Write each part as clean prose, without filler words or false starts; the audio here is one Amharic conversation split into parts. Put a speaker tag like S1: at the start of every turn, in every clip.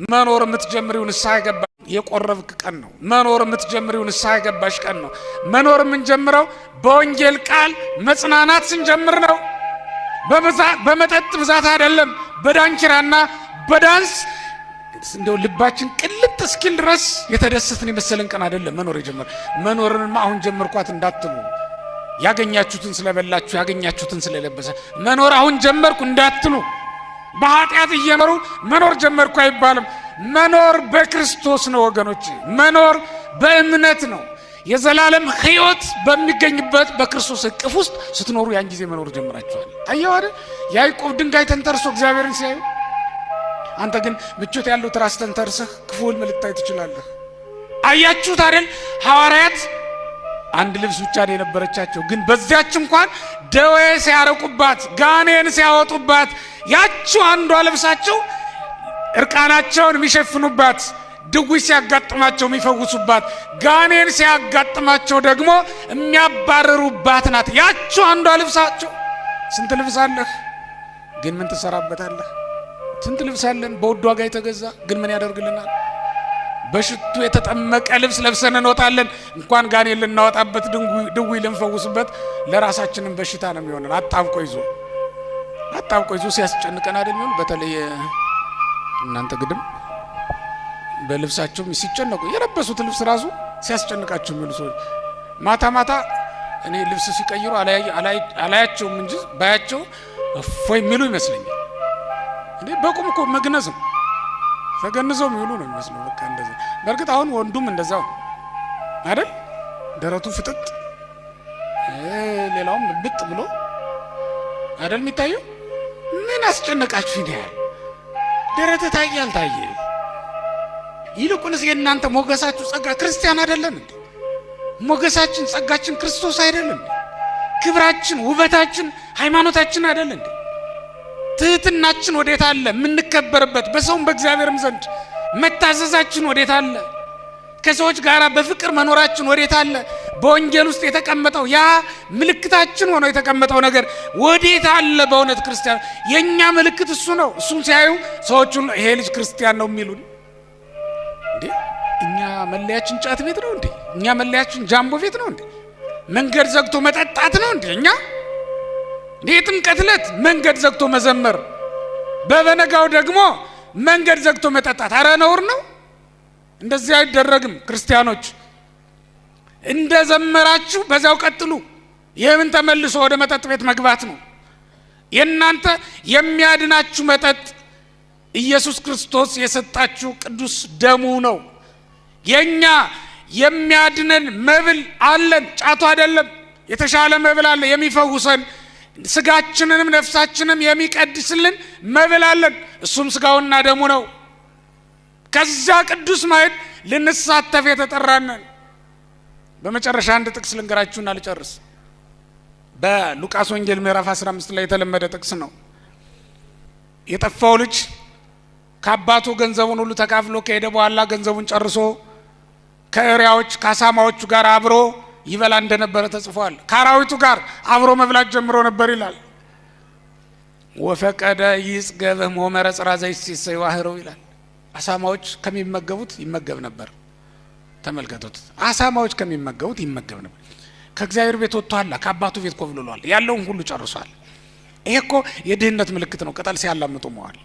S1: መኖር የምትጀምሪው ንስሐ ገባ የቆረብክ ቀን ነው። መኖር የምትጀምሪው ንስሐ ገባሽ ቀን ነው። መኖር የምንጀምረው በወንጌል ቃል መጽናናት ስንጀምር ነው። በመጠጥ ብዛት አይደለም። በዳንኪራና በዳንስ እንደው ልባችን ቅልጥ እስኪል ድረስ የተደሰትን የመሰለን ቀን አይደለም መኖር የጀመረ። መኖርንማ አሁን ጀመርኳት እንዳትሉ፣ ያገኛችሁትን ስለበላችሁ ያገኛችሁትን ስለለበሰ መኖር አሁን ጀመርኩ እንዳትሉ። በኃጢአት እየኖሩ መኖር ጀመርኩ አይባልም። መኖር በክርስቶስ ነው ወገኖች። መኖር በእምነት ነው። የዘላለም ሕይወት በሚገኝበት በክርስቶስ እቅፍ ውስጥ ስትኖሩ ያን ጊዜ መኖር ጀምራችኋል። አየው አይደል? ያዕቆብ ድንጋይ ተንተርሶ እግዚአብሔርን ሲያዩ፣ አንተ ግን ምቾት ያለው ትራስ ተንተርሰህ ክፉል ልታይ ትችላለህ። አያችሁት አይደል? ሐዋርያት አንድ ልብስ ብቻ ነው የነበረቻቸው፣ ግን በዚያች እንኳን ደዌ ሲያረቁባት ጋኔን ሲያወጡባት ያቺው አንዷ ልብሳቸው እርቃናቸውን የሚሸፍኑባት፣ ድውይ ሲያጋጥማቸው የሚፈውሱባት፣ ጋኔን ሲያጋጥማቸው ደግሞ የሚያባረሩባት ናት ያቺው አንዷ ልብሳቸው። ስንት ልብስ አለህ ግን ምን ትሰራበታለህ? ስንት ልብስ አለን በውድ ዋጋ የተገዛ ግን ምን ያደርግልናል? በሽቱ የተጠመቀ ልብስ ለብሰን እንወጣለን። እንኳን ጋኔን ልናወጣበት ድውይ ልንፈውስበት ለራሳችንም በሽታ ነው የሚሆነን። አጣብቆ ይዞ ሲያስጨንቀን አይደል? በተለይ እናንተ ግድም በልብሳቸው ሲጨነቁ የለበሱት ልብስ ራሱ ሲያስጨንቃቸው የሚሉ ሰዎች ማታ እኔ ልብስ ሲቀይሩ አላያቸውም እንጂ ባያቸው እፎይ የሚሉ ይመስለኛል። እንዴ በቁም እኮ መግነዝም ተገንዘው የሚውሉ ነው የሚመስለው። በቃ እንደዛ። በእርግጥ አሁን ወንዱም እንደዛው አይደል? ደረቱ ፍጥጥ ሌላውም ብጥ ብሎ አይደል የሚታየው? ምን አስጨነቃችሁ ይላል። ደረተ ታየ አልታየ? ይልቁንስ የእናንተ ሞገሳችሁ ጸጋ ክርስቲያን አይደለም እንዴ? ሞገሳችን ጸጋችን ክርስቶስ አይደለም እንዴ? ክብራችን ውበታችን ሃይማኖታችን አይደለም እንዴ? ትህትናችን ወዴት አለ? የምንከበርበት በሰውም በእግዚአብሔርም ዘንድ መታዘዛችን ወዴት አለ? ከሰዎች ጋር በፍቅር መኖራችን ወዴት አለ? በወንጌል ውስጥ የተቀመጠው ያ ምልክታችን ሆኖ የተቀመጠው ነገር ወዴት አለ? በእውነት ክርስቲያን የኛ ምልክት እሱ ነው። እሱን ሲያዩ ሰዎች ሁሉ ይሄ ልጅ ክርስቲያን ነው የሚሉን እንዴ? እኛ መለያችን ጫት ቤት ነው እንዴ? እኛ መለያችን ጃምቦ ቤት ነው እንዴ? መንገድ ዘግቶ መጠጣት ነው እንዴ? እኛ የጥምቀት ዕለት መንገድ ዘግቶ መዘመር፣ በበነጋው ደግሞ መንገድ ዘግቶ መጠጣት፣ አረ ነውር ነው። እንደዚህ አይደረግም። ክርስቲያኖች እንደ ዘመራችሁ በዛው ቀጥሉ። ይህምን ተመልሶ ወደ መጠጥ ቤት መግባት ነው። የእናንተ የሚያድናችሁ መጠጥ ኢየሱስ ክርስቶስ የሰጣችሁ ቅዱስ ደሙ ነው። የኛ የሚያድነን መብል አለን፣ ጫቱ አይደለም። የተሻለ መብል አለ የሚፈውሰን፣ ስጋችንንም ነፍሳችንም የሚቀድስልን መብል አለን። እሱም ስጋውና ደሙ ነው። ከዛ ቅዱስ ማዕድ ልንሳተፍ የተጠራነን። በመጨረሻ አንድ ጥቅስ ልንገራችሁና ልጨርስ። በሉቃስ ወንጌል ምዕራፍ 15 ላይ የተለመደ ጥቅስ ነው። የጠፋው ልጅ ከአባቱ ገንዘቡን ሁሉ ተካፍሎ ከሄደ በኋላ ገንዘቡን ጨርሶ ከእሪያዎች ከአሳማዎቹ ጋር አብሮ ይበላ እንደነበረ ተጽፏል። ከአራዊቱ ጋር አብሮ መብላት ጀምሮ ነበር ይላል። ወፈቀደ ይጽገበ ሞመረ ጽራዘይ ሲሰይዋህረው ይላል። አሳማዎች ከሚመገቡት ይመገብ ነበር። ተመልከቱት። አሳማዎች ከሚመገቡት ይመገብ ነበር። ከእግዚአብሔር ቤት ወጥቷል፣ ከአባቱ ቤት ኮብልሏል፣ ያለውን ሁሉ ጨርሷል። ይሄ እኮ የድህነት ምልክት ነው። ቅጠል ሲያላምጡ መዋል፣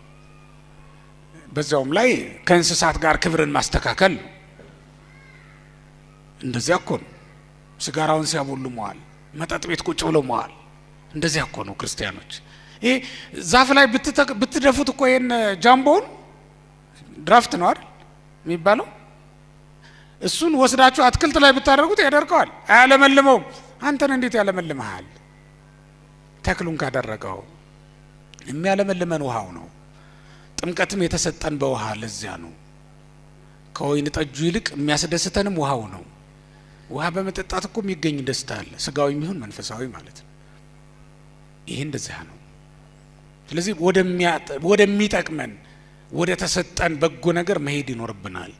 S1: በዛውም ላይ ከእንስሳት ጋር ክብርን ማስተካከል ነው። እንደዚያ እኮ ነው። ስጋራውን ሲያቦሉ መዋል፣ መጠጥ ቤት ቁጭ ብለው መዋል፣ እንደዚያ እኮ ነው ክርስቲያኖች። ይሄ ዛፍ ላይ ብትደፉት እኮ ይሄን ጃምቦውን ድራፍት ነው አይደል የሚባለው? እሱን ወስዳችሁ አትክልት ላይ ብታደርጉት ያደርቀዋል፣ አያለመልመውም። አንተን እንዴት ያለመልመሃል? ተክሉን ካደረገው የሚያለመልመን ውሃው ነው። ጥምቀትም የተሰጠን በውሃ ለዚያ ነው። ከወይን ጠጁ ይልቅ የሚያስደስተንም ውሃው ነው። ውሃ በመጠጣት እኮ የሚገኝ ደስታ አለ፣ ስጋዊ የሚሆን መንፈሳዊ ማለት ነው። ይሄ እንደዚያ ነው። ስለዚህ ወደሚጠቅመን ወደ ተሰጠን በጎ ነገር መሄድ ይኖርብናል።